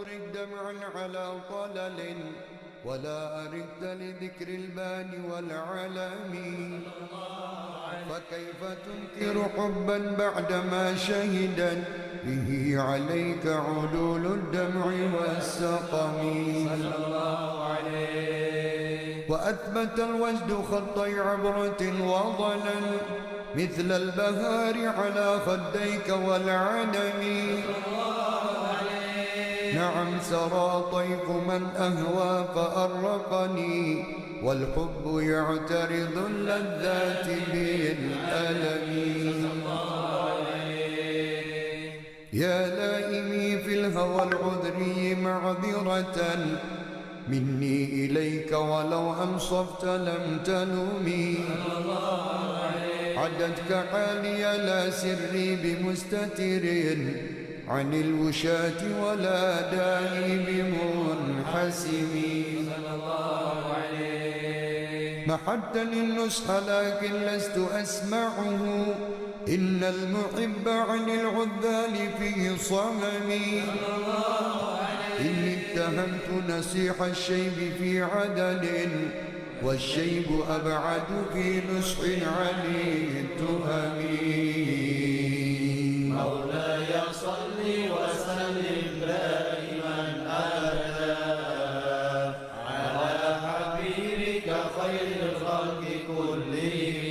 أرد دمعا على طلل ولا أردت لذكر البان والعلم. فكيف تنكر حبا بعدما شهدت به عليك علول الدمع والسقم. وأثبت الوجد خطي عبرة وظلل مثل البهار على خديك والعنم. نعم سرى طيف من أهوى فأرقني والحب يعترض اللذات بالألم. يا لائمي في الهوى العذري معذرة مني إليك ولو أنصفت لم تلومي. عدتك حالي لا سري بمستتر عن الوشاة ولا داعي بمنحسم. محدني النصح لكن لست أسمعه إن المحب عن العذال في صممي. إني اتهمت نصيح الشيب في عدل والشيب أبعد في نصح عن التهم. مولاي صل وسلم دائما أبدا على حبيبك خير الخلق كلهم.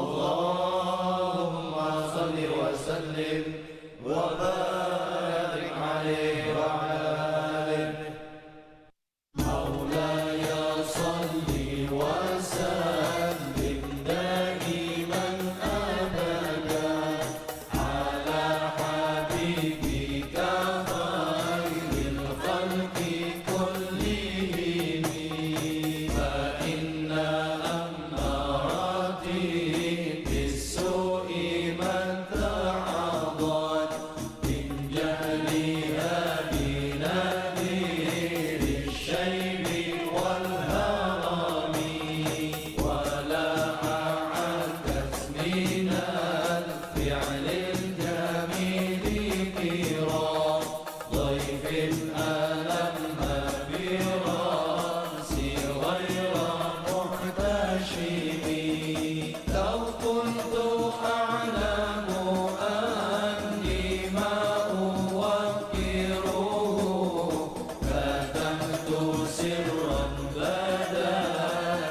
اللهم صل وسلم وبارك عليه وعلى آله. مولاي صل وسلم دائما أبدا على حبيبك خير الخلق كلهم. فإن أماراتي بالسوء من تعظت من جهلها بنذير الشيب والهرم. ولا أعدت من الفعل الجميل كرام ضيف ألم براسي غير محتشم. لو كنت أعلم أني ما أوقره كتمت سرا بدا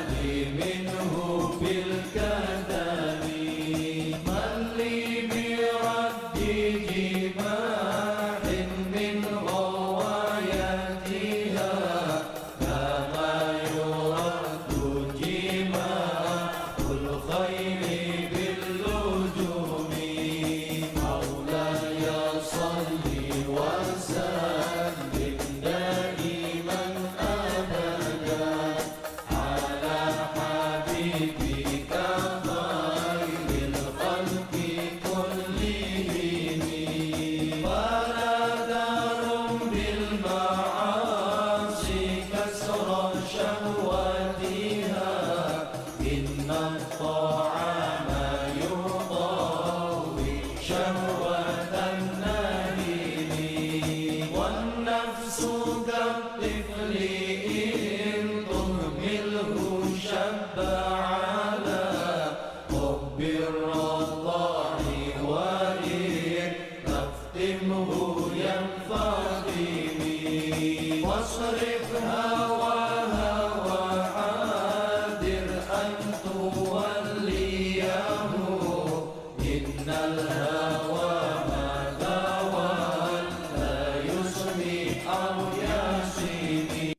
لي منه بالكتم. من لي برد جماح من غوايتها كما يرد جماح الخيل باللجوم. مولاي صل وسلم دائما أبدا على حبيبك خير الخلق كلهم. ولا دار بالمعاصي كسر شهوتها إن الطعام يضاوي شهوة النهيم. والنفس كالطفل إن تهمله شب على حب الرضاع وإن تفتمه ينفطم. واصرف هواها وعادر أن توليه إن الهوى ما غوى لا يسمي أو يسمي.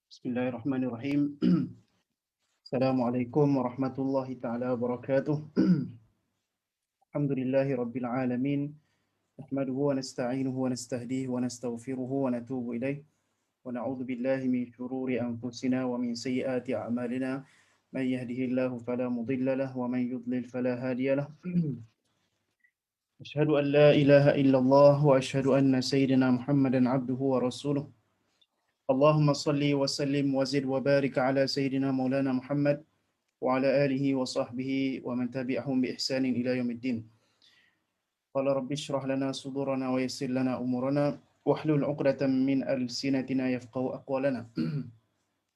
بسم الله الرحمن الرحيم. السلام عليكم ورحمة الله تعالى وبركاته. الحمد لله رب العالمين، نحمده ونستعينه ونستهديه ونستغفره ونتوب إليه، ونعوذ بالله من شرور أنفسنا ومن سيئات أعمالنا. من يهده الله فلا مضل له ومن يضلل فلا هادي له. أشهد أن لا إله إلا الله وأشهد أن سيدنا محمدا عبده ورسوله. اللهم صل وسلم وزد وبارك على سيدنا مولانا محمد وعلى آله وصحبه ومن تبعهم بإحسان إلى يوم الدين. Qala rabbi shrah lana sudurana wa yassir lana umurana wahlul 'uqdatam min alsinatina yafqahu aqwalana.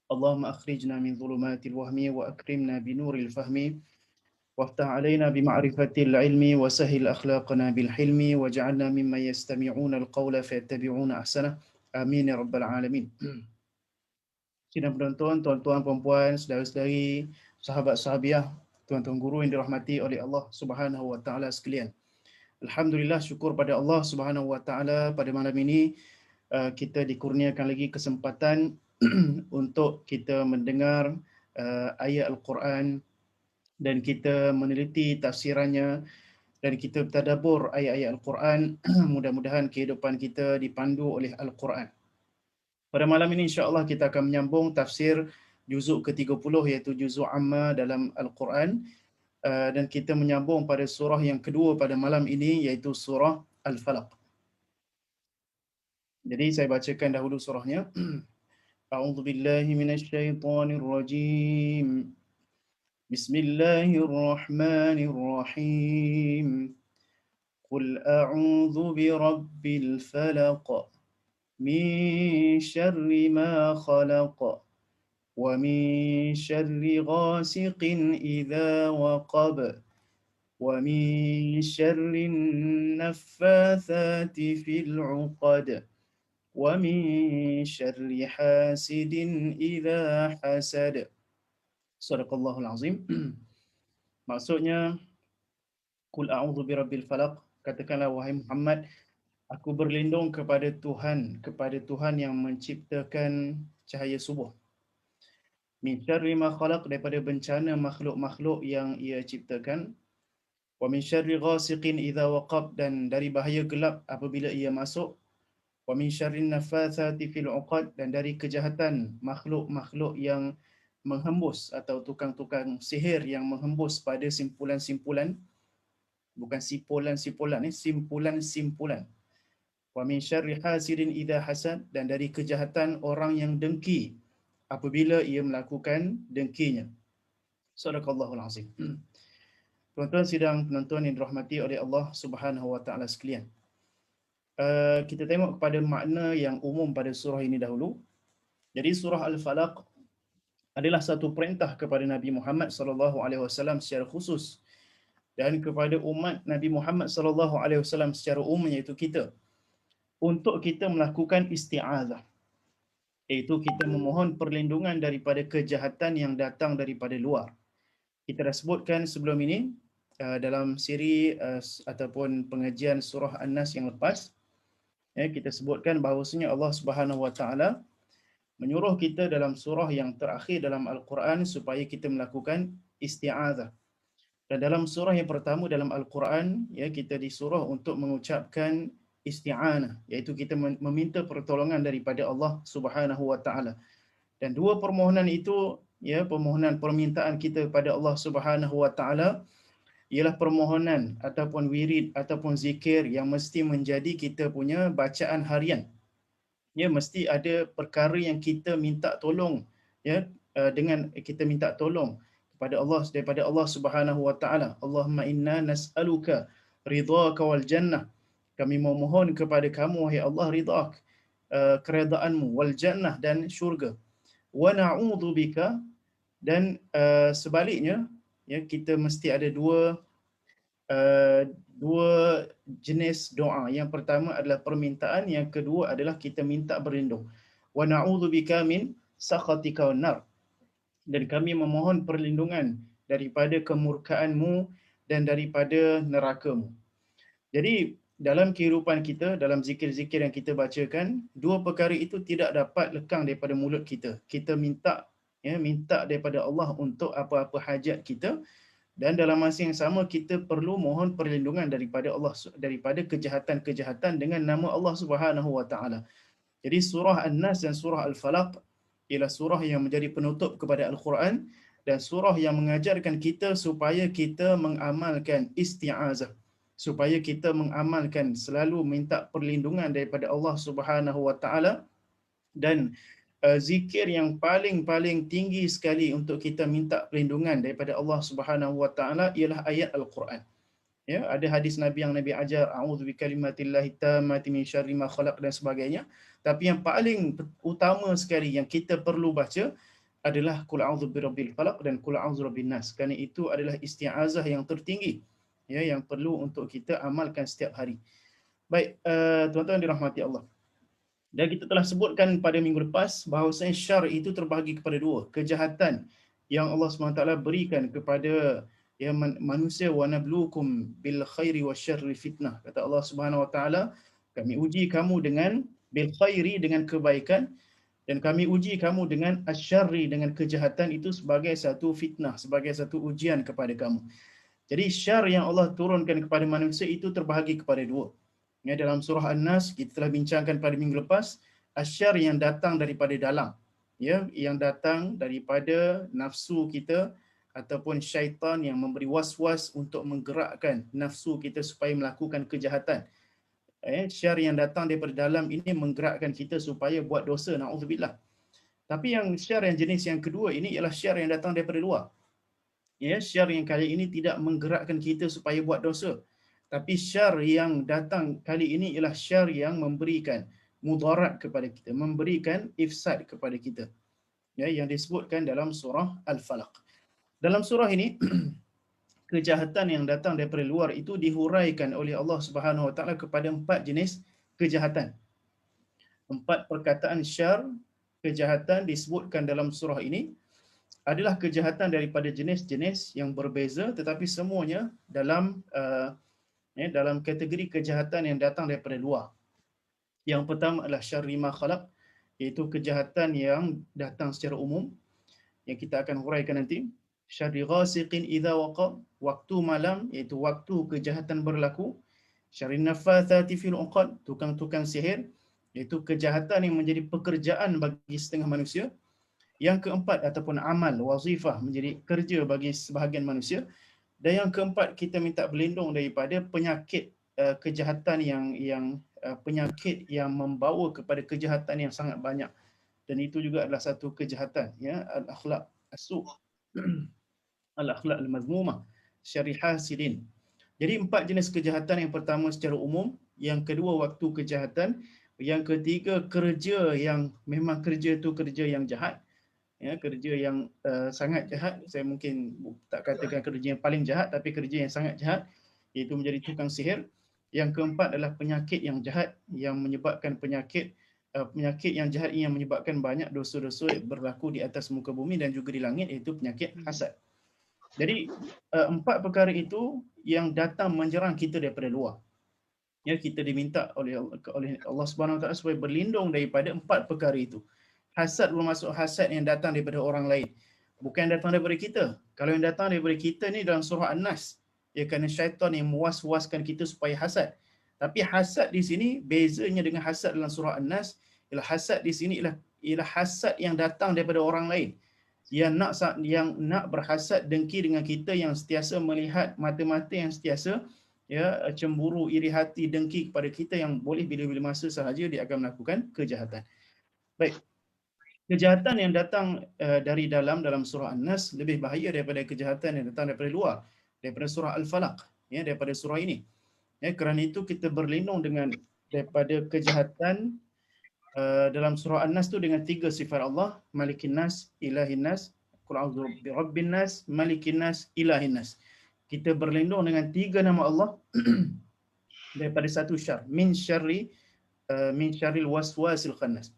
Allahumma akhrijna min dhulumatil wahmi wa akrimna binuril fahmi وافتح علينا بمعرفة العلم وسهل أخلاقنا بالحلم واجعلنا ممن يستمعون القول فيتبعون أحسنه آمين يا رب العالمين. Sidang penonton, tuan-tuan, puan-puan, saudara-saudari, sahabat-sahabiah, tuan-tuan guru yang dirahmati oleh Allah Subhanahu wa taala sekalian. Alhamdulillah, syukur pada Allah Subhanahu wa taala pada malam ini kita dikurniakan lagi kesempatan untuk kita mendengar ayat Al-Quran dan kita meneliti tafsirannya dan kita bertadabbur ayat-ayat Al-Quran. Mudah-mudahan kehidupan kita dipandu oleh Al-Quran. Pada malam ini insya-Allah kita akan menyambung tafsir juzuk ke-30 iaitu juzuk amma dalam Al-Quran, dan kita menyambung pada surah yang kedua pada malam ini iaitu surah Al-Falaq. Jadi saya bacakan dahulu surahnya. A'udzubillahi minasyaitonirrajim. Bismillahirrahmanirrahim. Qul a'udzu birabbil falaq min syarri ma khalaq wa min syarri ghasiqin idza waqab wa min syarri naffatsati fil 'uqad wa min syarri hasidin idza hasad. Sadaqallahul azim. Maksudnya, Qul a'udzu birabbil falaq, katakanlah wahai Muhammad, aku berlindung kepada Tuhan yang menciptakan cahaya subuh. Min syarri ma khalaq, daripada bencana makhluk-makhluk yang ia ciptakan. Wa min syarri ghasiqin idza waqab, dan dari bahaya gelap apabila ia masuk. Wa min syarri naffatsati fil 'uqad, dan dari kejahatan makhluk-makhluk yang menghembus atau tukang-tukang sihir yang menghembus pada simpulan-simpulan, bukan simpulan-simpulan ni, simpulan-simpulan. Wa min syarri hasidin idza hasad, dan dari kejahatan orang yang dengki apabila ia melakukan dengkinya. Sadaqallahul azim. Tuan-tuan sidang penonton yang dirahmati oleh Allah Subhanahu wa taala sekalian. Kita tengok kepada makna yang umum pada surah ini dahulu. Jadi surah Al-Falaq adalah satu perintah kepada Nabi Muhammad sallallahu alaihi wasallam secara khusus dan kepada umat Nabi Muhammad sallallahu alaihi wasallam secara umum, iaitu kita, untuk kita melakukan isti'azah, iaitu kita memohon perlindungan daripada kejahatan yang datang daripada luar. Kita dah sebutkan sebelum ini dalam siri ataupun pengajian surah An-Nas yang lepas, kita sebutkan bahawasanya Allah Subhanahu wa taala menyuruh kita dalam surah yang terakhir dalam Al-Quran supaya kita melakukan isti'azah. Dan dalam surah yang pertama dalam Al-Quran, kita disuruh untuk mengucapkan isti'anah, iaitu kita meminta pertolongan daripada Allah Subhanahu wa taala. Dan dua permohonan itu, permohonan permintaan kita kepada Allah Subhanahu wa taala ialah permohonan ataupun wirid ataupun zikir yang mesti menjadi kita punya bacaan harian. Mesti ada perkara yang kita minta tolong, dengan kita minta tolong kepada Allah daripada Allah Subhanahu wa taala. Allahumma inna nas'aluka ridhaka wal jannah. Kami memohon kepada kamu wahai Allah ridhak, keredaanmu, wal jannah, dan syurga. Wa na'udzubika, dan sebaliknya, kita mesti ada dua jenis doa. Yang pertama adalah permintaan, yang kedua adalah kita minta berlindung. Wa na'udzubika min sakhatika wan nar, dan kami memohon perlindungan daripada kemurkaanmu dan daripada neraka-Mu. Jadi dalam kehidupan kita, dalam zikir-zikir yang kita bacakan, dua perkara itu tidak dapat lekang daripada mulut kita. Kita minta daripada Allah untuk apa-apa hajat kita, dan dalam masa yang sama kita perlu mohon perlindungan daripada Allah daripada kejahatan-kejahatan dengan nama Allah Subhanahu wa taala. Jadi surah An-Nas dan surah Al-Falaq ialah surah yang menjadi penutup kepada Al-Quran dan surah yang mengajarkan kita supaya kita mengamalkan isti'azah, supaya kita mengamalkan selalu minta perlindungan daripada Allah Subhanahu wa taala. Dan zikir yang paling tinggi sekali untuk kita minta perlindungan daripada Allah Subhanahu wa taala ialah ayat Al-Quran. Ya, ada hadis Nabi yang Nabi ajar a'udzu bikalimatillahi tammati min syarri ma khalaq dan sebagainya. Tapi yang paling utama sekali yang kita perlu baca adalah qul a'udzu birabbil falaq dan qul a'udzu birabbin nas. Kerana itu adalah isti'azah yang tertinggi, ya, yang perlu untuk kita amalkan setiap hari. Baik, tuan-tuan dirahmati Allah. Dan kita telah sebutkan pada minggu lepas bahawasanya syar itu terbahagi kepada dua. Kejahatan yang Allah SWT berikan kepada ya manusia, wa nabluukum bil khairi wasyarri fitnah. Kata Allah Subhanahu wa taala, kami uji kamu dengan bil khairi, dengan kebaikan, dan kami uji kamu dengan asyarri, dengan kejahatan, itu sebagai satu fitnah, sebagai satu ujian kepada kamu. Jadi syar yang Allah turunkan kepada manusia itu terbahagi kepada dua. Ya, dalam surah An-Nas kita telah bincangkan pada minggu lepas, asyar yang datang daripada dalam, ya, yang datang daripada nafsu kita ataupun syaitan yang memberi was-was untuk menggerakkan nafsu kita supaya melakukan kejahatan. Syar yang datang daripada dalam ini menggerakkan kita supaya buat dosa, na'udzubillah. Tapi yang syar yang jenis yang kedua ini ialah syar yang datang daripada luar. Ya, syar yang kali ini tidak menggerakkan kita supaya buat dosa. Tapi syar yang datang kali ini ialah syar yang memberikan mudarat kepada kita, memberikan ifsad kepada kita. Ya, yang disebutkan dalam surah Al-Falaq. Dalam surah ini kejahatan yang datang daripada luar itu dihuraikan oleh Allah Subhanahu wa taala kepada 4 jenis kejahatan. 4 perkataan syar kejahatan disebutkan dalam surah ini adalah kejahatan daripada jenis-jenis yang berbeza, tetapi semuanya dalam dalam kategori kejahatan yang datang daripada luar. Yang pertama adalah syarri ma khalaq, iaitu kejahatan yang datang secara umum yang kita akan huraikan nanti. Syarri ghasiqin idza waqa, waktu malam, iaitu waktu kejahatan berlaku. Syarri naffathati fil uqad, tukang-tukang sihir, iaitu kejahatan yang menjadi pekerjaan bagi setengah manusia. Yang keempat ataupun amal wazifah, menjadi kerja bagi sebahagian manusia. Dan yang keempat, kita minta berlindung daripada penyakit kejahatan yang penyakit yang membawa kepada kejahatan yang sangat banyak. Dan itu juga adalah satu kejahatan, ya, al-akhlaq as-su', al-akhlaq al-mazmumah, syarri hasidin. Jadi 4 jenis kejahatan. Yang pertama secara umum, yang kedua waktu kejahatan, yang ketiga kerja yang memang kerja itu kerja yang jahat, ya, kerja yang sangat jahat. Saya mungkin tak katakan kerja yang paling jahat, tapi kerja yang sangat jahat, iaitu menjadi tukang sihir. Yang keempat adalah penyakit yang jahat yang menyebabkan penyakit yang jahat ini yang menyebabkan banyak dosa-dosa berlaku di atas muka bumi dan juga di langit, iaitu penyakit hasad. Jadi 4 perkara itu yang datang menyerang kita daripada luar. Ya, kita diminta oleh Allah Subhanahu Wa Taala supaya berlindung daripada 4 perkara itu. Hasad bermaksud hasad yang datang daripada orang lain, bukan yang datang daripada kita. Kalau yang datang daripada kita ni dalam surah An-Nas, ya, kerana syaitan yang mewas-waskan kita supaya hasad. Tapi hasad di sini bezanya dengan hasad dalam surah An-Nas, ialah hasad di sini ialah hasad yang datang daripada orang lain, yang nak berhasad dengki dengan kita, yang sentiasa melihat mata-mata yang sentiasa, ya, cemburu, iri hati, dengki kepada kita, yang boleh bila-bila masa sahaja dia akan melakukan kejahatan. Baik. Kejahatan yang datang dari dalam surah An-Nas lebih bahaya daripada kejahatan yang datang daripada luar, daripada surah Al-Falaq, ya, daripada surah ini. Ya, kerana itu kita berlindung daripada kejahatan dalam surah An-Nas tu dengan 3 sifat Allah, Malikin Nas, Ilahin Nas, Qul a'udzu birabbin nas, Malikin Nas, Ilahin Nas. Kita berlindung dengan 3 nama Allah daripada satu syar, min syarril waswasil khannas.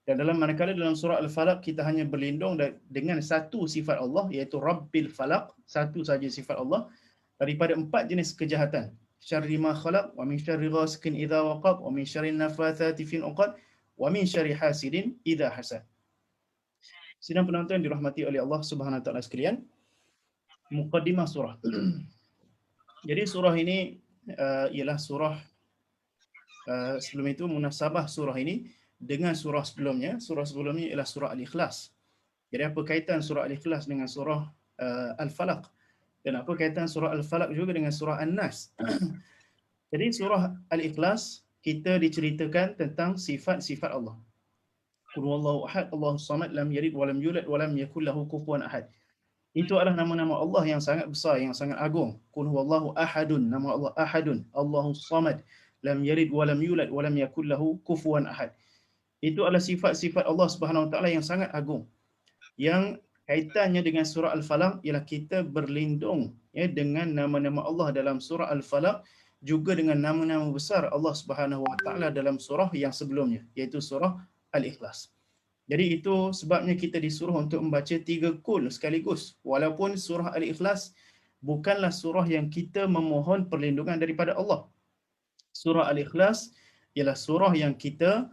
Dan manakala dalam surah Al-Falaq kita hanya berlindung dengan satu sifat Allah, iaitu Rabbil Falaq, satu saja sifat Allah, daripada 4 jenis kejahatan. Syarri ma khalaq, wa min syarri ghasiqin idza waqab, wa min syarri naffathati fil uqad, wa min syarri hasidin idza hasad. Sidang penonton dirahmati oleh Allah Subhanahu Wa Taala sekalian, muqaddimah surah. Jadi surah ini ialah surah sebelum itu munasabah surah ini dengan surah sebelumnya. Surah sebelumnya ialah surah Al-Ikhlas. Jadi apa kaitan surah Al-Ikhlas dengan surah Al-Falaq? Dan apa kaitan surah Al-Falaq juga dengan surah An-Nas? Jadi surah Al-Ikhlas kita diceritakan tentang sifat-sifat Allah. Qul huwallahu ahad, Allahus samad, lam yalid wa lam yulad wa lam yakul lahu kufuwan ahad. Itu adalah nama-nama Allah yang sangat besar, yang sangat agung. Qul huwallahu ahadun, nama Allah ahadun, Allahus samad, lam yalid wa lam yulad wa lam yakul lahu kufuwan ahad. Itu adalah sifat-sifat Allah Subhanahu Wa Taala yang sangat agung. Yang kaitannya dengan surah Al-Falaq ialah kita berlindung ya dengan nama-nama Allah dalam surah Al-Falaq, juga dengan nama-nama besar Allah Subhanahu Wa Taala dalam surah yang sebelumnya, iaitu surah Al-Ikhlas. Jadi itu sebabnya kita disuruh untuk membaca 3 kul sekaligus. Walaupun surah Al-Ikhlas bukanlah surah yang kita memohon perlindungan daripada Allah. Surah Al-Ikhlas ialah surah yang kita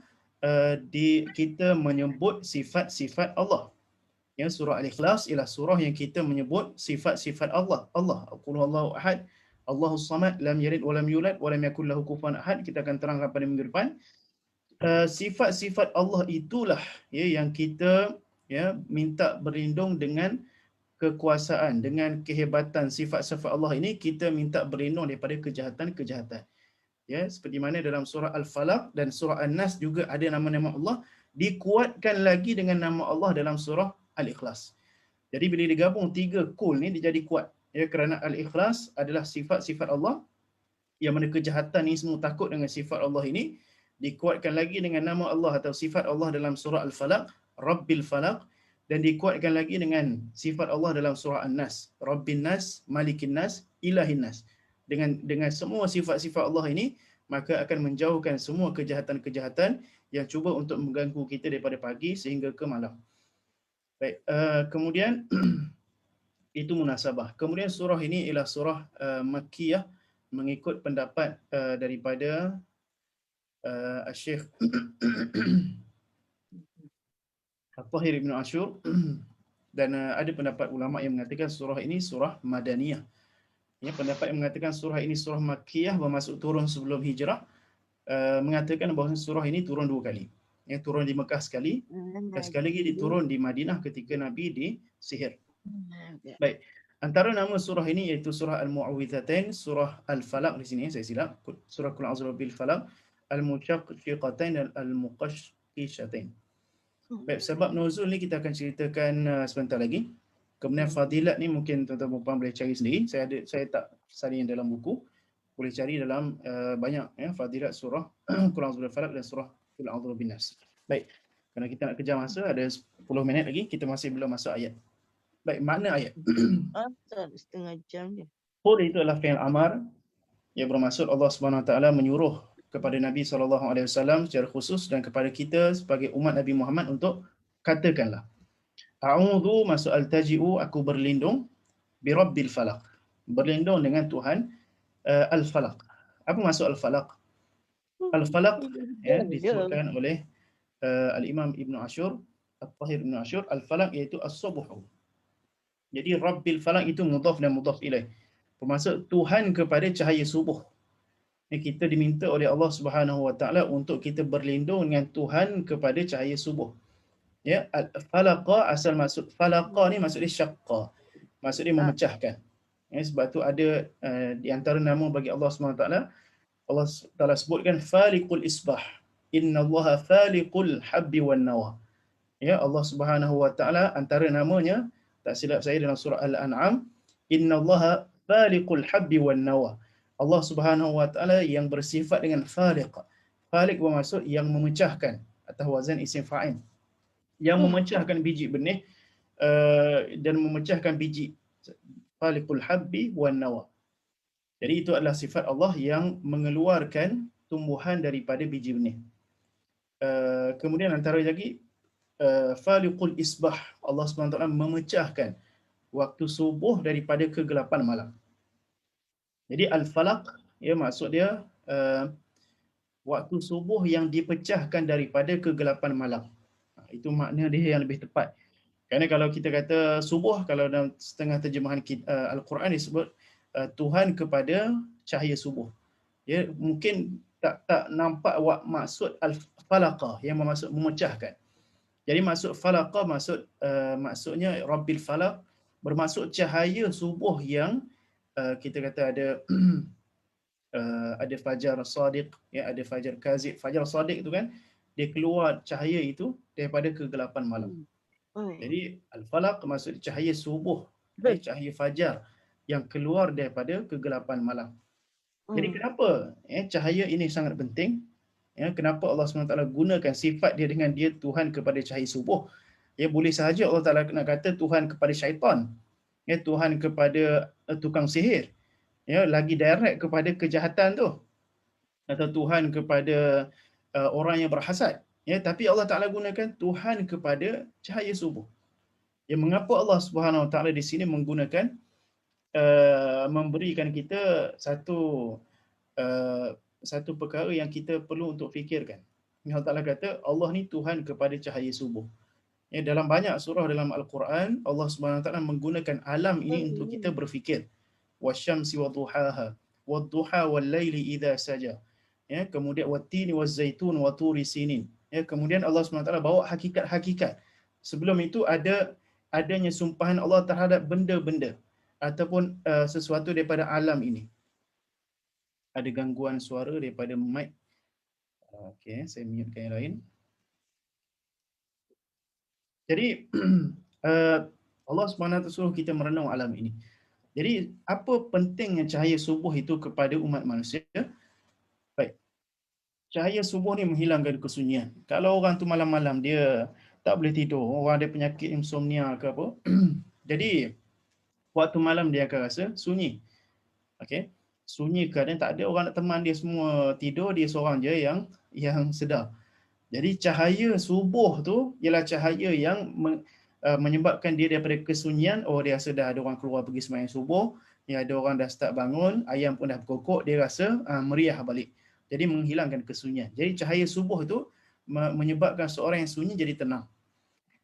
menyebut sifat-sifat Allah. Ya, surah Al-Ikhlas ialah surah yang kita menyebut sifat-sifat Allah. Allah, Qul huwallahu ahad, Allahus samad, lam yalid wa lam yulad wa lam yakul lahu kufuwan ahad. Kita akan terangkan pada minggu depan. Sifat-sifat Allah itulah ya yang kita ya minta berlindung dengan kekuasaan, dengan kehebatan sifat-sifat Allah ini, kita minta berlindung daripada kejahatan-kejahatan. Ya, seperti mana dalam surah Al-Falaq dan surah An-Nas juga ada nama-nama Allah, dikuatkan lagi dengan nama Allah dalam surah Al-Ikhlas. Jadi bila digabung 3 kul ni dia jadi kuat. Ya, kerana Al-Ikhlas adalah sifat-sifat Allah, yang mana kejahatan ni semua takut dengan sifat Allah ini, dikuatkan lagi dengan nama Allah atau sifat Allah dalam surah Al-Falaq, Rabbil Falaq, dan dikuatkan lagi dengan sifat Allah dalam surah An-Nas, Rabbin Nas, Malikin Nas, Ilahin Nas. Dengan semua sifat-sifat Allah ini, maka akan menjauhkan semua kejahatan-kejahatan yang cuba untuk mengganggu kita daripada pagi sehingga ke malam. Baik, kemudian itu munasabah. Kemudian surah ini ialah surah Makkiyah mengikut pendapat daripada Syekh At-Tahir Ibn Ashur dan ada pendapat ulama yang mengatakan surah ini surah Madaniyah. Ya, pendapat yang mengatakan surah ini surah Makkiyah bermaksud turun sebelum hijrah, mengatakan bahawa surah ini turun 2 kali. Ya, turun di Mekah sekali, dan sekali lagi diturun di Madinah ketika Nabi disihir. Baik, antara nama surah ini iaitu surah Al-Mu'awwidhatain, surah Al-Falaq di sini saya silap, surah Qul a'udzu birabbil falaq, Al-Mushaqqiqatain dan Al-Muqashqishatain. Baik, sebab nuzul ni kita akan ceritakan sebentar lagi. Kemudian fadilat ni mungkin tuan-tuan dan puan boleh cari sendiri. Saya tak salin dalam buku. Boleh cari dalam banyak ya fadilat surah Qul a'udzu birabbil falaq dan surah Qul a'udzu birabbin nas. Baik, kerana kita nak kejar masa, ada 10 minit lagi, kita masih belum masuk ayat. Baik, makna ayat. Setengah jam je. Qul itu adalah fi'il amar yang bermaksud Allah Subhanahu Wa Taala menyuruh kepada Nabi SAW secara khusus dan kepada kita sebagai umat Nabi Muhammad untuk katakanlah. A'udhu maksud al-taji'u, aku berlindung, birabbil falaq, berlindung dengan Tuhan al-falaq. Apa maksud al-falaq? Al-falaq ya, disebutkan oleh Al-Imam Ibn Ashur, At-Tahir Ibn Ashur, al-falaq iaitu as-subuh. Jadi rabbil falaq itu mudhaf dan mudhaf ilaih, bermaksud Tuhan kepada cahaya subuh. Kita diminta oleh Allah Subhanahu Wa Taala untuk kita berlindung dengan Tuhan kepada cahaya subuh. Ya, falaqa, asal maksud falaqa ni maksud dia syaqqa, maksud dia memecahkan. Ya, sebab tu ada di antara nama bagi Allah Subhanahu Wa Taala, Allah Taala sebutkan faliqul isbah, innallaha faliqul habbi wan nawa. Ya, Allah Subhanahu Wa Taala antara namanya, tak silap saya dalam surah Al-An'am, innallaha faliqul habbi wan nawa. Allah Subhanahu Wa Taala yang bersifat dengan faliq. Faliq bermaksud yang memecahkan, atau wazan isim fa'il, yang memecahkan biji benih dan memecahkan biji. Faliqul habbi wan nawa. Jadi itu adalah sifat Allah yang mengeluarkan tumbuhan daripada biji benih. Kemudian antara lagi faliqul isbah, Allah SWT memecahkan waktu subuh daripada kegelapan malam. Jadi al-falaq ya maksud dia waktu subuh yang dipecahkan daripada kegelapan malam. Itu makna dia yang lebih tepat. Kerana kalau kita kata subuh, kalau dalam setengah terjemahan Al-Quran disebut Tuhan kepada cahaya subuh. Ya, mungkin tak nampak maksud al-falaqah yang bermaksud memecahkan. Jadi maksud falaqah maksudnya Rabbil Falaq, bermaksud cahaya subuh yang kita kata ada fajar sadiq, ya, ada fajar kazib. Fajar sadiq tu kan dia keluar cahaya itu daripada kegelapan malam. Jadi al-falaq maksud cahaya subuh cahaya fajar yang keluar daripada kegelapan malam. Jadi kenapa cahaya ini sangat penting? Kenapa Allah SWT gunakan sifat dia dengan dia Tuhan kepada cahaya subuh? Boleh sahaja Allah Ta'ala nak kata Tuhan kepada syaitan, Tuhan kepada tukang sihir, lagi direct kepada kejahatan tu, atau Tuhan kepada orang yang berhasad. Tapi Allah Ta'ala gunakan Tuhan kepada cahaya subuh. Mengapa Allah Subhanahu Wa Ta'ala di sini menggunakan memberikan kita satu perkara yang kita perlu untuk fikirkan. Allah Ta'ala kata Allah ni Tuhan kepada cahaya subuh. Dalam banyak surah dalam Al-Quran, Allah Subhanahu Wa Ta'ala menggunakan alam ini untuk kita berfikir. Wasyamsi wadduhaha wadduha wal-laili idza saja. Kemudian wattini waz-zaitun wa turi sinin. Kemudian Allah SWT bawa hakikat-hakikat. Sebelum itu adanya sumpahan Allah terhadap benda-benda ataupun sesuatu daripada alam ini. Ada gangguan suara daripada mic. Okey, saya mute yang lain. Jadi Allah SWT suruh kita merenung alam ini. Jadi apa pentingnya cahaya subuh itu kepada umat manusia? Baik. Cahaya subuh ni menghilangkan kesunyian. Kalau orang tu malam-malam dia tak boleh tidur, orang ada penyakit insomnia ke apa, jadi waktu malam dia akan rasa sunyi. Okey. Sunyi kerana tak ada orang nak teman dia, semua tidur, dia seorang je yang sedar. Jadi cahaya subuh tu ialah cahaya yang menyebabkan dia daripada kesunyian. Oh, dia rasa dah ada orang keluar pergi sembahyang subuh, ada orang dah start bangun, ayam pun dah berkokok, dia rasa meriah balik. Jadi menghilangkan kesunyian. Jadi cahaya subuh itu menyebabkan seorang yang sunyi jadi tenang.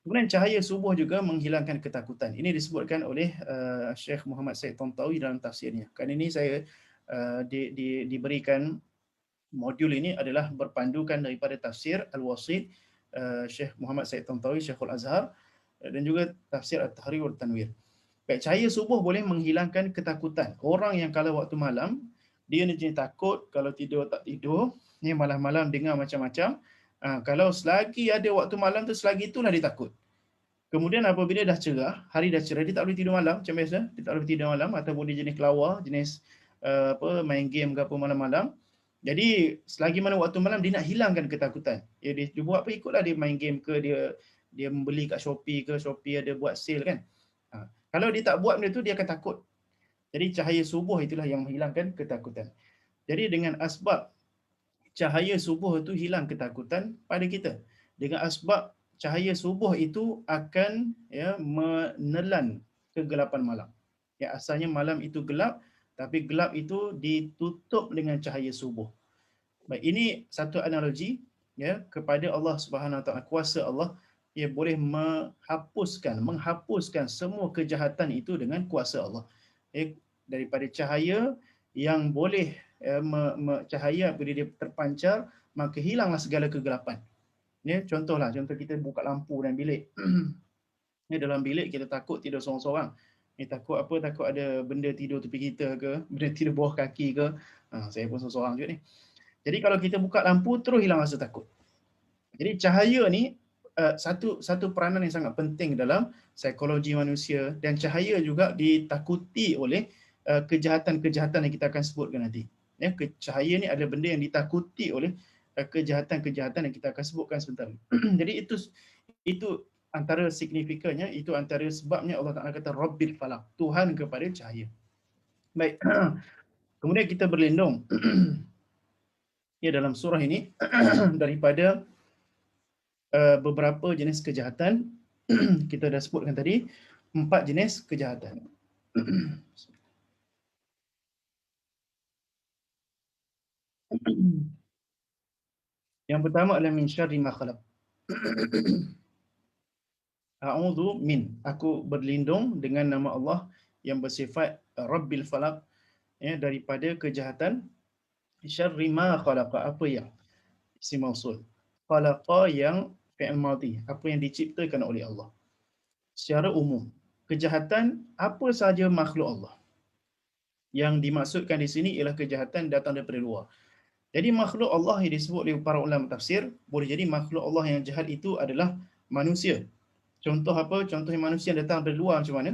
Kemudian cahaya subuh juga menghilangkan ketakutan. Ini disebutkan oleh Syekh Muhammad Said Tantawi dalam tafsirnya. Kan ini saya diberikan modul ini adalah berpandukan daripada tafsir Al-Wasit Syekh Muhammad Said Tantawi, Syekhul Azhar, dan juga tafsir At-Tahrir wa Tanwir. Baik, cahaya subuh boleh menghilangkan ketakutan. Orang yang kalau waktu malam dia ni jenis takut, kalau tidur tak tidur, ni malam-malam dengar macam-macam. Kalau selagi ada waktu malam tu, selagi itulah dia takut. Kemudian apabila dah cerah, hari dah cerah, dia tak boleh tidur malam macam biasa, dia tak boleh tidur malam, ataupun dia jenis kelawar, jenis main game ke apa malam-malam. Jadi selagi mana waktu malam dia nak hilangkan ketakutan. Dia buat apa, ikutlah, dia main game ke, dia membeli kat Shopee ke, Shopee ada buat sale kan. Kalau dia tak buat benda tu, dia akan takut. Jadi cahaya subuh itulah yang menghilangkan ketakutan. Jadi dengan asbab cahaya subuh itu hilang ketakutan pada kita. Dengan asbab cahaya subuh itu akan menelan kegelapan malam. Asalnya malam itu gelap, tapi gelap itu ditutup dengan cahaya subuh. Baik, ini satu analogi kepada Allah Subhanahu Wa Taala, kuasa Allah boleh menghapuskan semua kejahatan itu dengan kuasa Allah. Daripada cahaya yang boleh cahaya bila dia terpancar, maka hilanglah segala kegelapan. Contoh kita buka lampu dalam bilik. Dalam bilik kita takut tidur seorang-seorang. Takut apa? Takut ada benda tidur tepi kita ke, benda tidur bawah kaki ke. Saya pun seorang juga ni. Jadi kalau kita buka lampu, terus hilang rasa takut. Jadi cahaya ni satu peranan yang sangat penting dalam psikologi manusia, dan cahaya juga ditakuti oleh kejahatan-kejahatan yang kita akan sebutkan nanti. Cahaya ni adalah benda yang ditakuti oleh kejahatan-kejahatan yang kita akan sebutkan sebentar. Jadi itu antara signifikannya, itu antara sebabnya Allah Ta'ala kata Rabbil Falaq, Tuhan kepada cahaya. Baik. Kemudian kita berlindung dalam surah ini daripada beberapa jenis kejahatan. Kita dah sebutkan tadi 4 jenis kejahatan. Yang pertama adalah min syarri ma khalaq. A'udzu min, aku berlindung dengan nama Allah yang bersifat Rabbil Falaq, daripada kejahatan. Syarri ma khalaqa, apa yang isim mausul. Khalaqa yang fi'il madhi, apa yang diciptakan oleh Allah. Secara umum, kejahatan apa sahaja makhluk Allah. Yang dimaksudkan di sini ialah kejahatan datang daripada luar. Jadi makhluk Allah yang disebut oleh para ulama tafsir, boleh jadi makhluk Allah yang jahat itu adalah manusia. Contoh apa? Contoh manusia yang datang dari luar macam mana?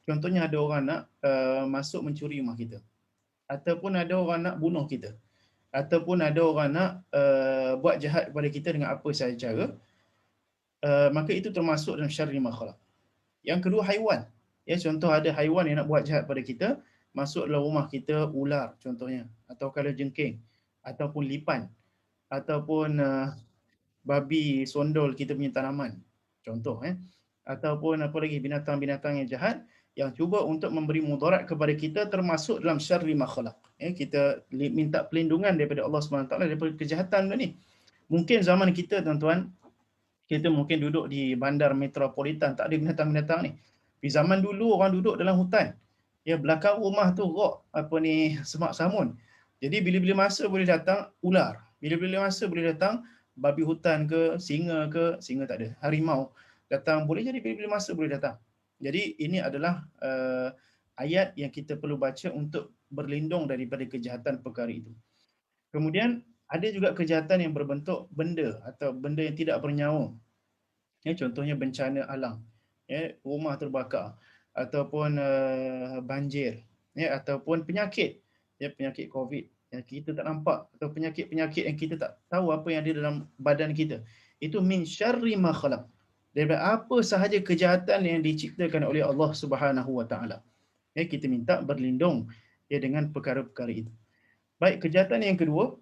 Contohnya ada orang nak masuk mencuri rumah kita, ataupun ada orang nak bunuh kita, ataupun ada orang nak buat jahat kepada kita dengan apa sahaja cara, maka itu termasuk dalam syarri ma khalaq. Yang kedua, haiwan. Ya, contoh ada haiwan yang nak buat jahat pada kita, masuk dalam rumah kita, ular contohnya, atau kalajengking, ataupun lipan, ataupun babi sondol kita punya tanaman. Contoh ataupun apa lagi, binatang-binatang yang jahat yang cuba untuk memberi mudarat kepada kita, termasuk dalam syarri ma khalaq. Kita minta perlindungan daripada Allah SWT daripada kejahatan ni. Mungkin zaman kita tuan-tuan, kita mungkin duduk di bandar metropolitan, tak ada binatang-binatang ni. Di zaman dulu orang duduk dalam hutan. Ya, belakang rumah tu rok semak samun. Jadi bila-bila masa boleh datang ular. Bila-bila masa boleh datang babi hutan ke, singa tak ada, harimau datang, boleh jadi bila-bila masa boleh datang. Jadi ini adalah ayat yang kita perlu baca untuk berlindung daripada kejahatan perkara itu. Kemudian ada juga kejahatan yang berbentuk benda atau benda yang tidak bernyawa. Ya, contohnya bencana alam, ya, rumah terbakar, ataupun banjir, ya, ataupun penyakit, ya, penyakit COVID yang kita tak nampak, atau penyakit-penyakit yang kita tak tahu apa yang ada dalam badan kita. Itu min syarri ma khalaq. Daripada apa sahaja kejahatan yang diciptakan oleh Allah Subhanahu wa taala. Ya, kita minta berlindung ya dengan perkara-perkara itu. Baik, kejahatan yang kedua,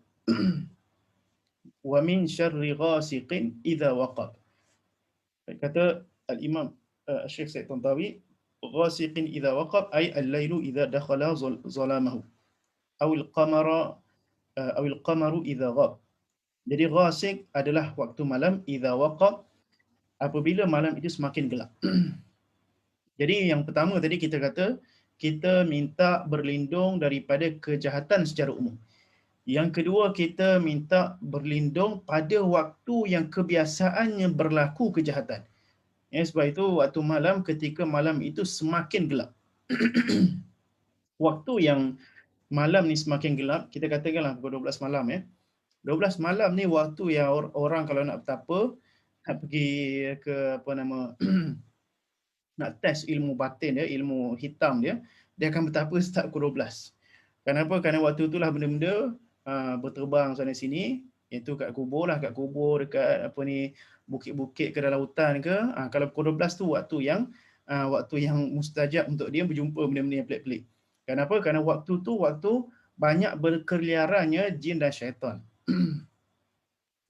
wa min syarri ghasiqin idza waqab. Kata al-Imam Syekh Said Tantawi, ghasiqin idza waqab ay al-lailu idza dakhala zalamahu aw al-qamaru idza ghab. Jadi ghasiq adalah waktu malam, idza waqab apabila malam itu semakin gelap. Jadi yang pertama tadi kita kata kita minta berlindung daripada kejahatan secara umum. Yang kedua, kita minta berlindung pada waktu yang kebiasaannya berlaku kejahatan. Ya, sebab itu waktu malam, ketika malam itu semakin gelap. Waktu yang malam ni semakin gelap, kita katakanlah pukul 12 malam ya. 12 malam ni waktu yang orang kalau nak bertapa, nak pergi ke nak test ilmu batin dia, ilmu hitam dia akan bertapa start pukul 12. Kenapa? Kerana waktu itulah benda-benda berterbang sana sini, iaitu kat kubur, dekat bukit-bukit ke dalam hutan ke. Kalau pukul 12 tu waktu yang mustajab untuk dia berjumpa benda-benda yang pelik-pelik. Kenapa? Kerana waktu tu waktu banyak berkeliarannya jin dan syaitan.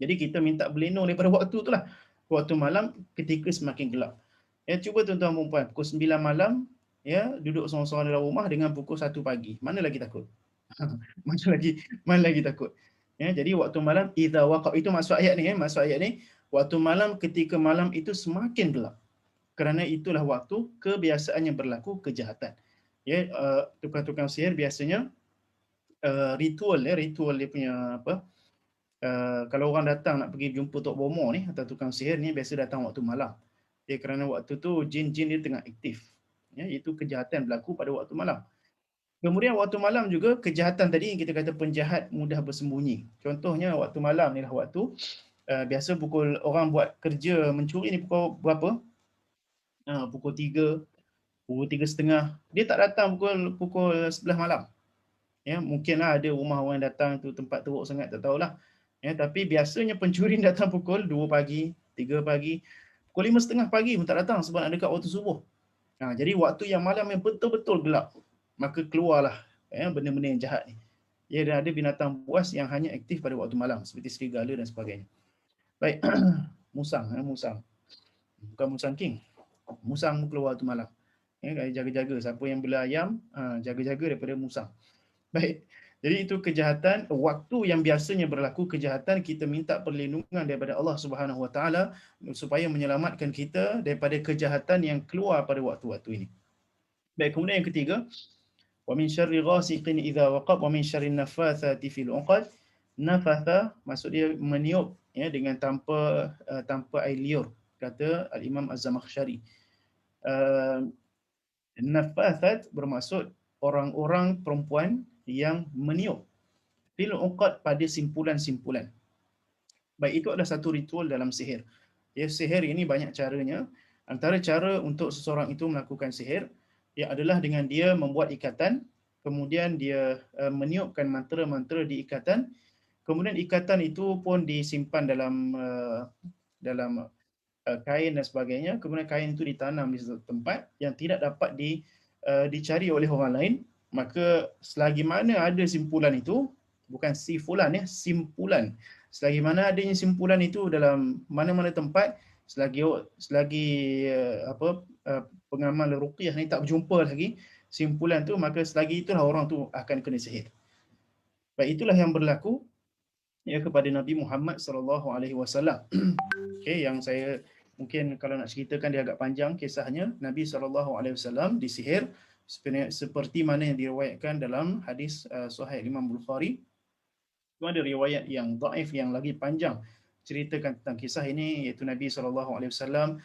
Jadi kita minta berlindung daripada waktu tu lah. Waktu malam ketika semakin gelap. Ya, cuba tuan-tuan dan puan, pukul 9 malam, ya, duduk seorang-seorang dalam rumah dengan pukul 1 pagi. Mana lagi takut? mana lagi takut? Ya, jadi waktu malam idza waqab, itu maksud ayat ni, waktu malam ketika malam itu semakin gelap. Kerana itulah waktu kebiasaannya berlaku kejahatan. Ya, tukang-tukang sihir biasanya ritual dia punya apa? Kalau orang datang nak pergi jumpa Tok Bomo ni atau tukang sihir ni, biasa datang waktu malam. Ya, kerana waktu tu jin-jin dia tengah aktif. Ya, itu kejahatan berlaku pada waktu malam. Kemudian waktu malam juga kejahatan tadi yang kita kata penjahat mudah bersembunyi. Contohnya waktu malam ni lah waktu biasa pukul orang buat kerja mencuri ni pukul berapa? Pukul 3, pukul 3:30. Dia tak datang pukul 11 malam. Ya, mungkinlah ada rumah orang datang tu tempat teruk sangat, tak tahulah. Ya, tapi biasanya pencuri datang pukul 2 pagi, 3 pagi, pukul 5:30 pagi pun tak datang sebab nak dekat waktu subuh. Jadi waktu yang malam yang betul-betul gelap, maka keluarlah benda-benda yang jahat ni. Ya, dan ada binatang buas yang hanya aktif pada waktu malam seperti serigala dan sebagainya. Baik, musang. Bukan musang king. Musang keluar waktu malam. Ya, jaga-jaga siapa yang bela ayam, jaga-jaga daripada musang. Baik. Jadi itu kejahatan, waktu yang biasanya berlaku kejahatan, kita minta perlindungan daripada Allah Subhanahu Wa Taala supaya menyelamatkan kita daripada kejahatan yang keluar pada waktu-waktu ini. Baik, kemudian yang ketiga, wa min syarri ghasiqin idza waqab wa min syarri naffatsati fil 'uqad. Nafatha maksud dia meniup, ya, dengan tanpa air liur, kata al-Imam Az-Zamakhsyari. Naffathat bermaksud orang-orang perempuan yang meniup fil 'uqad pada simpulan-simpulan. Baik, itu adalah satu ritual dalam sihir. Ya, sihir ini banyak caranya. Antara cara untuk seseorang itu melakukan sihir, yang adalah dengan dia membuat ikatan, kemudian dia meniupkan mantra-mantra di ikatan, kemudian ikatan itu pun disimpan dalam kain dan sebagainya, kemudian kain itu ditanam di satu tempat yang tidak dapat dicari oleh orang lain, maka selagi mana ada simpulan itu, bukan sifulan ya, simpulan. Selagi mana adanya simpulan itu dalam mana-mana tempat, selagi pengamal ruqyah ni tak berjumpa lagi simpulan tu, maka selagi itulah orang tu akan kena sihir. Baik, itulah yang berlaku ya kepada Nabi Muhammad sallallahu alaihi wasallam. Okey, yang saya mungkin kalau nak ceritakan dia agak panjang kisahnya. Nabi sallallahu alaihi wasallam disihir seperti mana yang diriwayatkan dalam hadis Sahih Imam Bukhari. Itu ada riwayat yang dhaif yang lagi panjang ceritakan tentang kisah ini, iaitu Nabi sallallahu alaihi wasallam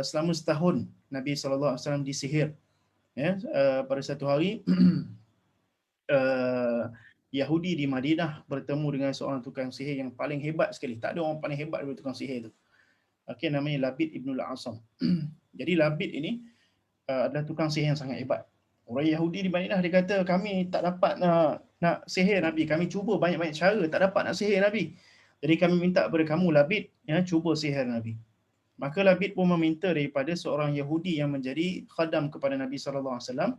selama setahun Nabi sallallahu alaihi wasallam disihir. Ya, pada satu hari Yahudi di Madinah bertemu dengan seorang tukang sihir yang paling hebat sekali. Tak ada orang paling hebat daripada tukang sihir itu. Okey, namanya Labid ibn al-Asam. Jadi Labid ini adalah tukang sihir yang sangat hebat. Orang Yahudi di Madinah dia kata, kami tak dapat nak sihir Nabi. Kami cuba banyak-banyak cara, tak dapat nak sihir Nabi. Jadi kami minta kepada kamu Labid, ya, cuba sihir Nabi. Maka Labid pun meminta daripada seorang Yahudi yang menjadi khadam kepada Nabi SAW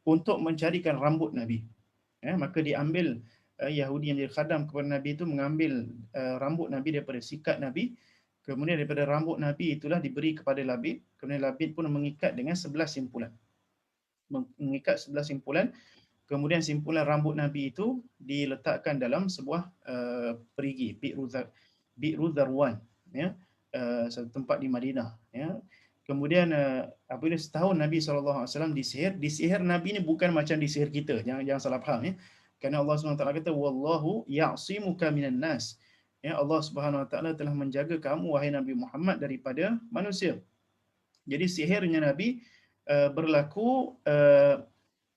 untuk mencarikan rambut Nabi. Ya, maka diambil Yahudi yang jadi khadam kepada Nabi itu mengambil rambut Nabi daripada sikat Nabi. Kemudian daripada rambut Nabi itulah diberi kepada Labid. Kemudian Labid pun mengikat dengan 11 simpulan. Mengikat 11 simpulan. Kemudian simpulan rambut Nabi itu diletakkan dalam sebuah perigi, Bi'ru Dharwan, ya, satu tempat di Madinah. Ya. Kemudian apabila setahun Nabi SAW disihir Nabi ni bukan macam disihir kita. Jangan salah faham ya. Kerana Allah SWT kata wallahu ya'simuka minan nas. Ya, Allah Subhanahu Wa Taala telah menjaga kamu wahai Nabi Muhammad daripada manusia. Jadi sihirnya Nabi berlaku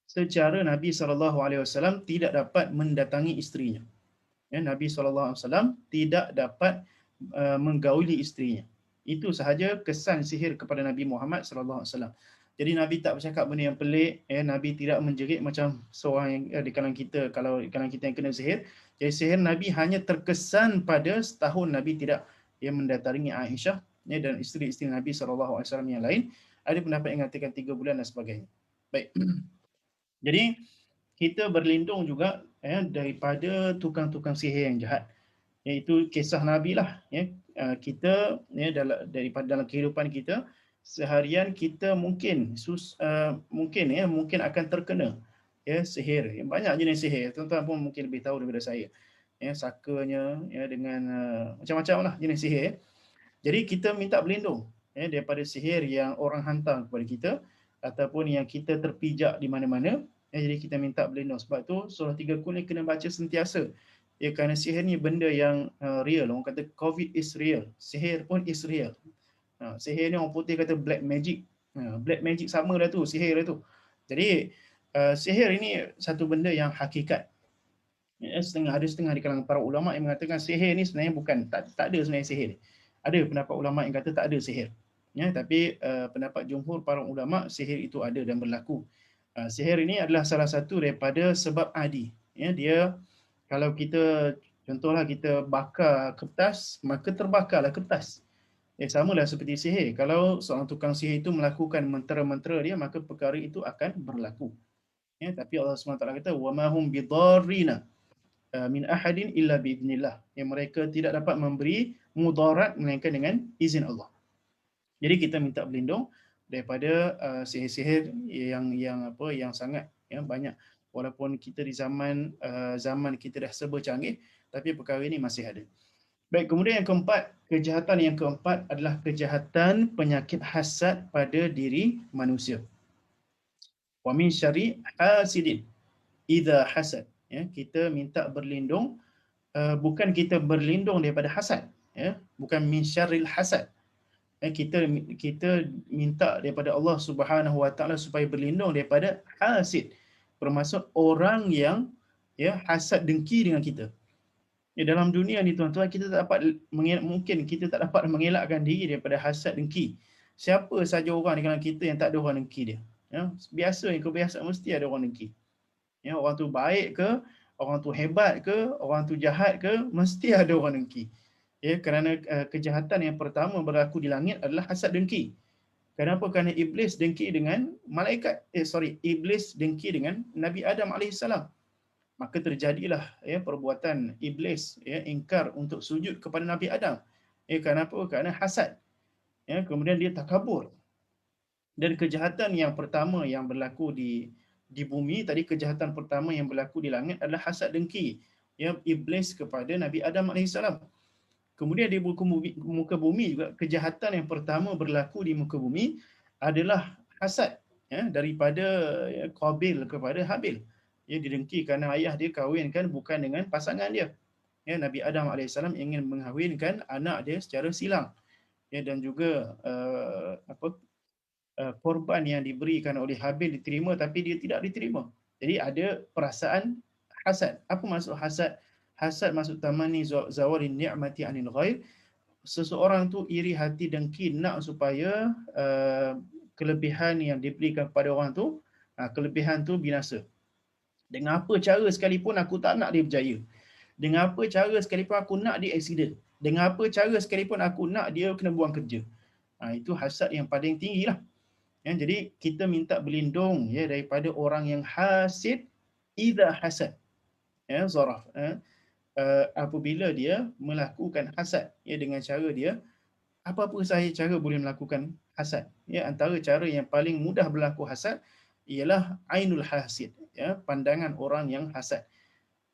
secara Nabi SAW tidak dapat mendatangi isterinya. Ya, Nabi SAW tidak dapat menggauli isterinya. Itu sahaja kesan sihir kepada Nabi Muhammad SAW. Jadi Nabi tak bercakap benda yang pelik, Nabi tidak menjerit macam seorang yang di kalangan kita, kalau di kalangan kita yang kena sihir. Jadi sihir Nabi hanya terkesan pada setahun Nabi tidak mendatangi Aisyah dan isteri-isteri Nabi SAW yang lain. Ada pendapat yang mengatakan 3 bulan dan sebagainya. Baik. Jadi kita berlindung juga daripada tukang-tukang sihir yang jahat. Iaitu kisah Nabi lah. Kita dalam kehidupan kita seharian kita mungkin akan terkena sihir. Banyak jenis sihir. Tuan-tuan pun mungkin lebih tahu daripada saya. Sakanya dengan macam-macam lah jenis sihir. Jadi kita minta berlindung daripada sihir yang orang hantar kepada kita ataupun yang kita terpijak di mana-mana. Jadi kita minta berlindung. Sebab tu surah 3 Qul ni kena baca sentiasa. Kerana sihir ni benda yang real. Orang kata COVID is real. Sihir pun is real. Sihir ni orang putih kata black magic. Black magic sama dah tu, sihir dah tu. Jadi sihir ini satu benda yang hakikat. Ada setengah di kalangan para ulama yang mengatakan sihir ni sebenarnya bukan, tak ada sebenarnya sihir. Ada pendapat ulama yang kata tak ada sihir. Tapi pendapat jumhur para ulama, sihir itu ada dan berlaku. Sihir ini adalah salah satu daripada sebab adi. Dia kalau kita, contohlah kita bakar kertas, maka terbakarlah kertas. Samalah seperti sihir. Kalau seorang tukang sihir itu melakukan mentera-mentera dia, maka perkara itu akan berlaku. Tapi Allah SWT kata, وَمَا هُمْ بِضَارِّينَ مِنْ أَحَدٍ إِلَّا بِإِذْنِ اللَّهِ. Mereka tidak dapat memberi mudarat melainkan dengan izin Allah. Jadi kita minta berlindung daripada sihir-sihir yang sangat banyak. Walaupun kita di zaman kita dah serba canggih, tapi perkara ini masih ada. Baik, kemudian yang keempat, kejahatan yang keempat adalah kejahatan penyakit hasad pada diri manusia. Wa min syarri hasidin idza hasad. Kita minta berlindung, bukan kita berlindung daripada hasad, bukan min syarril hasad. Kita minta daripada Allah Subhanahu Wa Taala supaya berlindung daripada hasid. Bermaksud orang yang hasad dengki dengan kita. Dalam dunia ni tuan-tuan, kita tak dapat mengelakkan diri daripada hasad dengki. Siapa saja orang di kalangan kita yang tak ada orang dengki dia. Ya, biasa yang kebiasaan mesti ada orang dengki. Ya, orang tu baik ke, orang tu hebat ke, orang tu jahat ke, mesti ada orang dengki. Ya, kerana kejahatan yang pertama berlaku di langit adalah hasad dengki. Kenapa? Kerana iblis dengki dengan iblis dengki dengan Nabi Adam alaihissalam. Maka terjadilah perbuatan iblis ingkar untuk sujud kepada Nabi Adam. Kenapa? Kerana hasad. Kemudian dia takabur. Dan kejahatan yang pertama yang berlaku di bumi tadi, kejahatan pertama yang berlaku di langit adalah hasad dengki iblis kepada Nabi Adam alaihissalam. Kemudian di muka bumi juga kejahatan yang pertama berlaku di muka bumi adalah hasad daripada Qabil kepada Habil. Didengki kerana ayah dia kahwinkan bukan dengan pasangan dia. Nabi Adam alaihissalam ingin mengahwinkan anak dia secara silang. Dan juga korban yang diberikan oleh Habil diterima tapi dia tidak diterima. Jadi ada perasaan hasad. Apa maksud hasad? Hasad maksud tamani zawali ni'mati anil ghair. Seseorang tu iri hati dengki nak supaya kelebihan yang diberikan kepada orang tu, kelebihan tu binasa. Dengan apa cara sekalipun aku tak nak dia berjaya. Dengan apa cara sekalipun aku nak dia accident. Dengan apa cara sekalipun aku nak dia kena buang kerja. Itu hasad yang paling tinggi lah. Jadi kita minta berlindung daripada orang yang hasid idza hasad. Zaraf. Apabila dia melakukan hasad dengan cara dia, apa-apa sahaja cara boleh melakukan hasad. Antara cara yang paling mudah berlaku hasad ialah ainul hasid, pandangan orang yang hasad.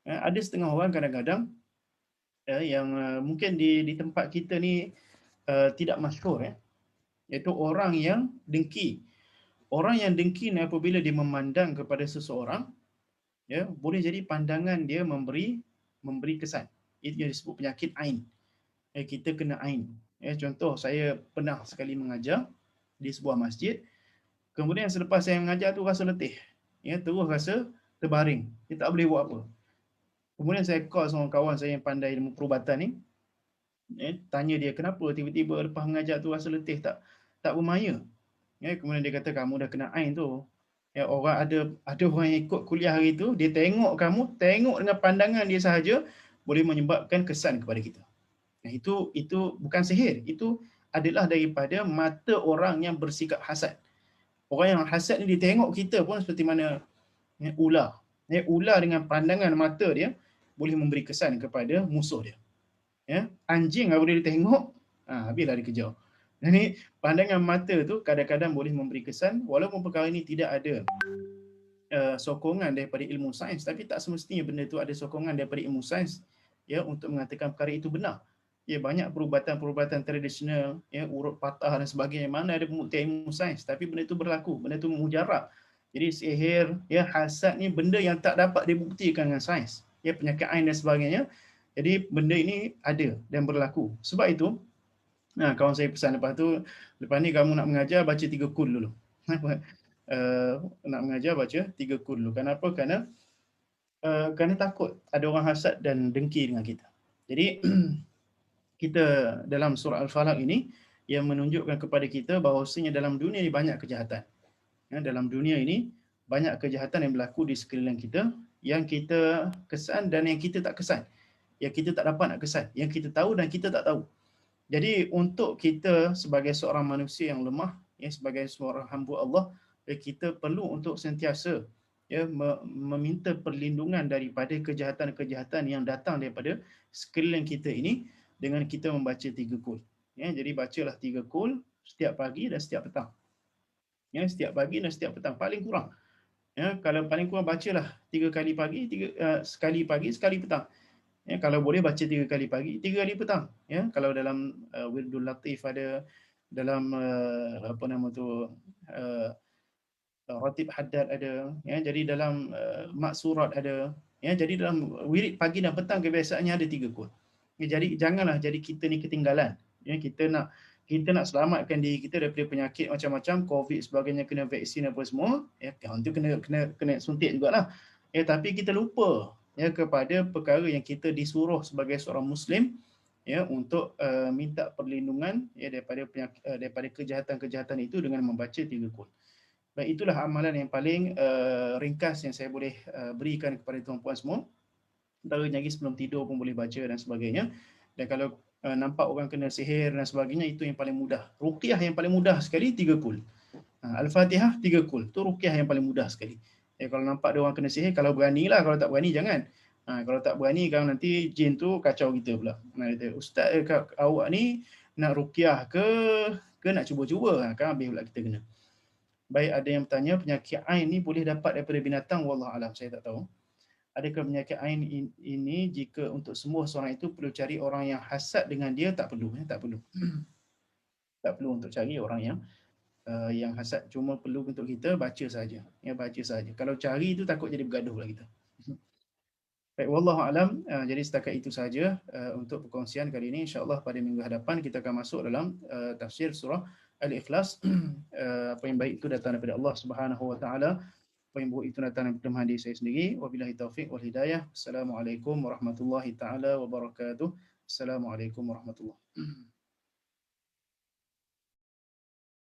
Ada setengah orang kadang-kadang yang mungkin di tempat kita ni tidak masyhur, iaitu orang yang dengki. Orang yang dengki ni apabila dia memandang kepada seseorang, boleh jadi pandangan dia memberi kesan. Itu yang disebut penyakit ain. Kita kena ain. Contoh, saya pernah sekali mengajar di sebuah masjid. Kemudian selepas saya mengajar tu rasa letih. Terus rasa terbaring. Dia tak boleh buat apa. Kemudian saya call seorang kawan saya yang pandai ilmu perubatan ni. Tanya dia kenapa tiba-tiba lepas mengajar tu rasa letih, tak bermaya. Kemudian dia kata kamu dah kena ain tu. Orang ada orang yang ikut kuliah hari tu, dia tengok kamu, tengok dengan pandangan dia sahaja boleh menyebabkan kesan kepada kita. Itu bukan sihir, itu adalah daripada mata orang yang bersikap hasad. Orang yang hasad ni dia tengok kita pun seperti mana ular. Ular dengan pandangan mata dia boleh memberi kesan kepada musuh dia. Anjing apabila dia tengok, habislah dia kejar. Jadi pandangan mata tu kadang-kadang boleh memberi kesan, walaupun perkara ini tidak ada sokongan daripada ilmu sains, tapi tak semestinya benda tu ada sokongan daripada ilmu sains untuk mengatakan perkara itu benar. Banyak perubatan-perubatan tradisional, urut patah dan sebagainya, mana ada pembuktian ilmu sains, tapi benda itu berlaku, benda itu mujarab. Jadi sihir, hasad ni benda yang tak dapat dibuktikan dengan sains. Penyakit ain dan sebagainya. Jadi benda ini ada dan berlaku. Sebab itu kawan saya pesan lepas ni kamu nak mengajar baca 3 kul dulu. Nak mengajar baca 3 kul dulu. Kenapa? Kerana takut ada orang hasad dan dengki dengan kita. Jadi kita dalam surah Al-Falaq ini yang menunjukkan kepada kita bahawasanya dalam dunia ini banyak kejahatan. Dalam dunia ini banyak kejahatan yang berlaku di sekeliling kita, yang kita kesan dan yang kita tak kesan. Yang kita tak dapat nak kesan, yang kita tahu dan kita tak tahu. Jadi untuk kita sebagai seorang manusia yang lemah, sebagai seorang hamba Allah, kita perlu untuk sentiasa meminta perlindungan daripada kejahatan-kejahatan yang datang daripada sekeliling kita ini dengan kita membaca 3 kul. Jadi bacalah 3 kul setiap pagi dan setiap petang. Setiap pagi dan setiap petang paling kurang. Kalau paling kurang bacalah 3 kali pagi, sekali pagi, sekali petang. Kalau boleh baca 3 kali pagi, 3 kali petang. Kalau dalam Wirdul Latif ada, dalam Ratib Haddad ada, jadi dalam Maksurat ada, jadi dalam wirid pagi dan petang kebiasaannya ada 3 kul. Jadi janganlah jadi kita ni ketinggalan. Kita nak selamatkan diri kita daripada penyakit macam-macam, COVID sebagainya, kena vaksin apa semua, itu kena suntik jugalah. Tapi kita lupa kepada perkara yang kita disuruh sebagai seorang Muslim untuk minta perlindungan daripada kejahatan-kejahatan itu dengan membaca 3 kul. Baik, itulah amalan yang paling ringkas yang saya boleh berikan kepada tuan-puan semua. Antaranya lagi sebelum tidur pun boleh baca dan sebagainya. Dan kalau nampak orang kena sihir dan sebagainya, itu yang paling mudah. Ruqyah yang paling mudah sekali 3 kul. Al-Fatihah 3 kul. Tu ruqyah yang paling mudah sekali. Kalau nampak ada orang kena sihir, kalau beranilah, kalau tak berani jangan. Kalau tak berani kan nanti jin tu kacau kita pula. Kata, ustaz awak ni nak ruqyah ke nak cuba-cuba? Kan habis pula kita kena. Baik, ada yang bertanya penyakit ain ni boleh dapat daripada binatang? Wallah alam, saya tak tahu. Adakah penyakit ain ini jika untuk semua seorang itu perlu cari orang yang hasad dengan dia? Tak perlu, tak perlu. Tak perlu untuk cari orang yang hasad, cuma perlu untuk kita baca saja. Ya, baca saja. Kalau cari itu takut jadi bergaduh lah kita. Baik, wallahu alam. Jadi setakat itu saja untuk perkongsian kali ini. InsyaAllah pada minggu hadapan kita akan masuk dalam tafsir surah Al-Ikhlas. Apa yang baik itu datang daripada Allah Subhanahu wa taala. Apa yang buruk itu datang daripada diri saya sendiri. Wabillahi taufiq wal hidayah. Assalamualaikum warahmatullahi taala wabarakatuh. Assalamualaikum warahmatullahi.